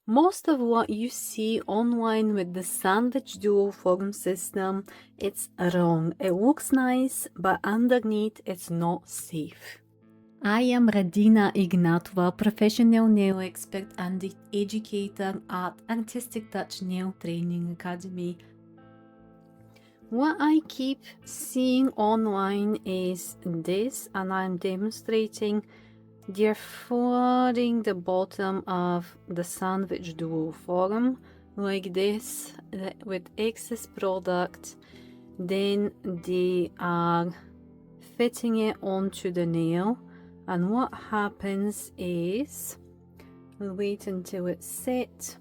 Most of what you see online with the sandwich duo form system, it's wrong. It looks nice, but underneath it's not safe. I am Radina Ignatova, professional nail expert and educator at Artistic Touch Nail Training Academy. What I keep seeing online is this, and I'm demonstrating. They're flooding the bottom of the sandwich duo form like this with excess product. Then they are fitting it onto the nail, and what happens is, we'll wait until it's set.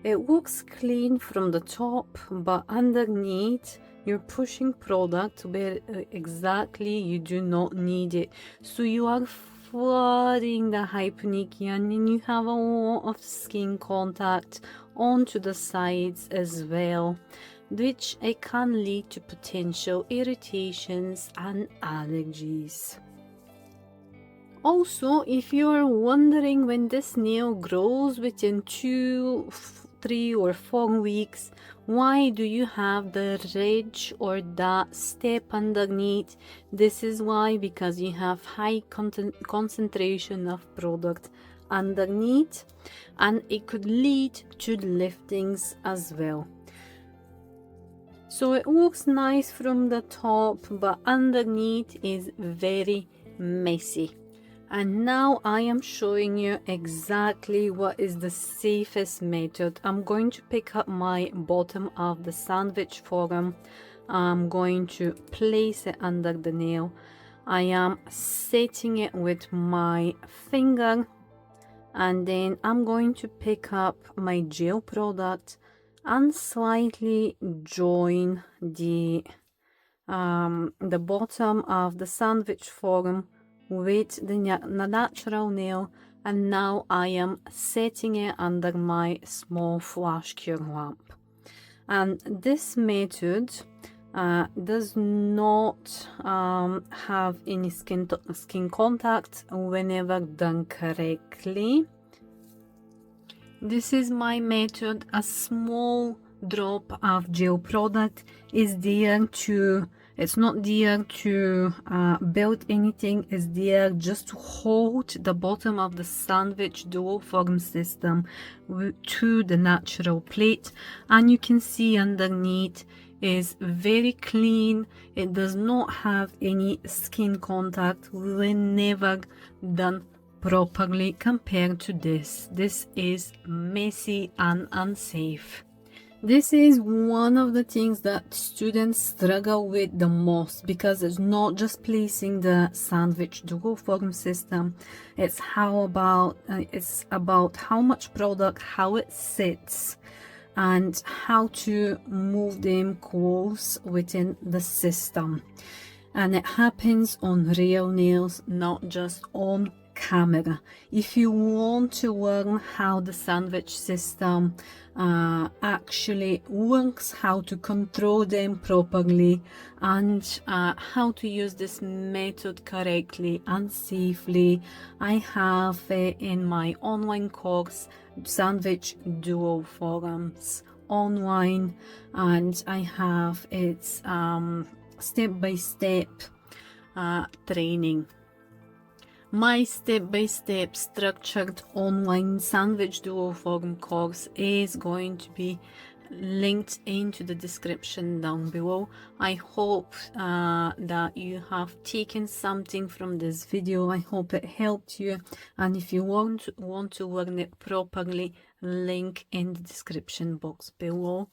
It looks clean from the top, but underneath you're pushing product where exactly you do not need it. So you are flooding the hyponychian, and you have a lot of skin contact onto the sides as well, which it can lead to potential irritations and allergies. Also, if you're wondering when this nail grows within 2, 3 or 4 weeks, why do you have the ridge or that step underneath? This is why, because you have high concentration of product underneath, and it could lead to liftings as well. So it looks nice from the top, but underneath is very messy. And now I am showing you exactly what is the safest method. I'm going to pick up my bottom of the sandwich form. I'm going to place it under the nail. I am setting it with my finger, and then I'm going to pick up my gel product and slightly join the bottom of the sandwich form with the natural nail, and now I am setting it under my small flash cure lamp. And this method does not have any skin contact whenever done correctly. This is my method. A small drop of gel product is there to, it's not there to build anything, it's there just to hold the bottom of the sandwich duo form system to the natural plate. And you can see underneath is very clean. It does not have any skin contact whenever done properly compared to this. This is messy and unsafe. This is one of the things that students struggle with the most, because it's not just placing the sandwich duo form system, it's about how much product, how it sits, and how to move them close within the system. And it happens on real nails, not just on camera. If you want to learn how the sandwich system actually works, how to control them properly, and how to use this method correctly and safely, I have in my online course, Sandwich Duo Forums online, and I have its step-by-step training. My step-by-step structured online sandwich duo form course is going to be linked into the description down below. I hope that you have taken something from this video. I hope it helped you, and if you want to learn it properly, link in the description box below.